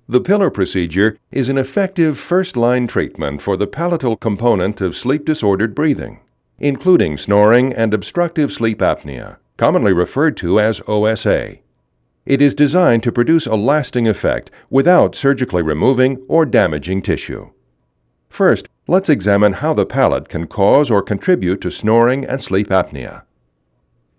The pillar procedure is an effective first-line treatment for the palatal component of sleep-disordered breathing, including snoring and obstructive sleep apnea, commonly referred to as OSA. It is designed to produce a lasting effect without surgically removing or damaging tissue. First, let's examine how the palate can cause or contribute to snoring and sleep apnea.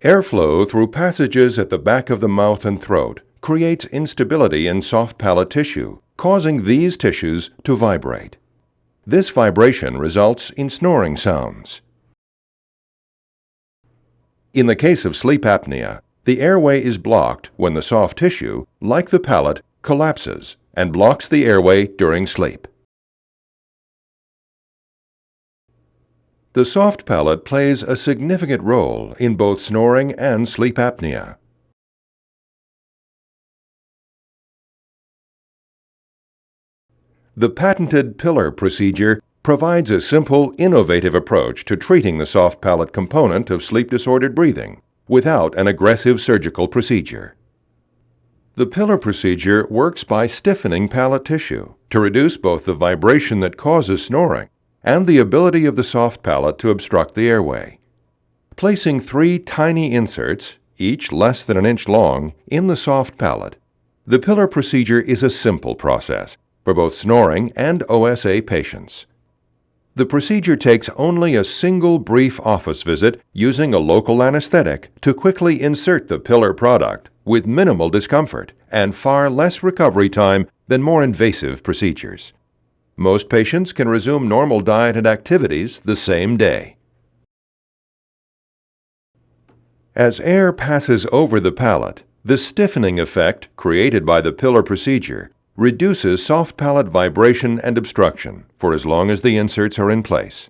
Airflow through passages at the back of the mouth and throat creates instability in soft palate tissue, causing these tissues to vibrate. This vibration results in snoring sounds. In the case of sleep apnea, the airway is blocked when the soft tissue, like the palate, collapses and blocks the airway during sleep. The soft palate plays a significant role in both snoring and sleep apnea. The patented pillar procedure provides a simple, innovative approach to treating the soft palate component of sleep-disordered breathing without an aggressive surgical procedure. The pillar procedure works by stiffening palate tissue to reduce both the vibration that causes snoring and the ability of the soft palate to obstruct the airway. Placing 3 tiny inserts, each less than an inch long, in the soft palate, the pillar procedure is a simple process for both snoring and OSA patients. The procedure takes only a single brief office visit using a local anesthetic to quickly insert the pillar product with minimal discomfort and far less recovery time than more invasive procedures. Most patients can resume normal diet and activities the same day. As air passes over the palate, the stiffening effect created by the pillar procedure reduces soft palate vibration and obstruction for as long as the inserts are in place.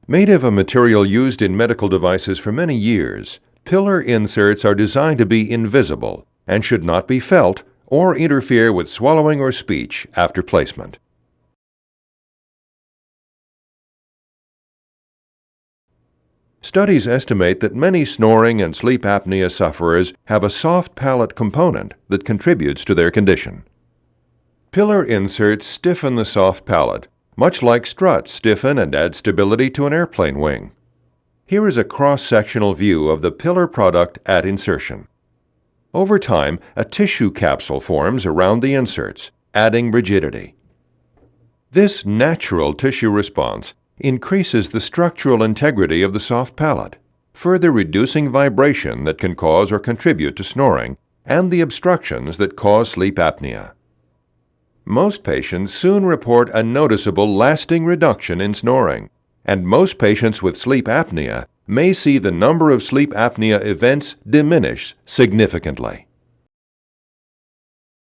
Made of a material used in medical devices for many years, pillar inserts are designed to be invisible and should not be felt or interfere with swallowing or speech after placement. Studies estimate that many snoring and sleep apnea sufferers have a soft palate component that contributes to their condition. Pillar inserts stiffen the soft palate, much like struts stiffen and add stability to an airplane wing. Here is a cross-sectional view of the pillar product at insertion. Over time, a tissue capsule forms around the inserts, adding rigidity. This natural tissue response increases the structural integrity of the soft palate, further reducing vibration that can cause or contribute to snoring and the obstructions that cause sleep apnea. Most patients soon report a noticeable lasting reduction in snoring, and most patients with sleep apnea may see the number of sleep apnea events diminish significantly.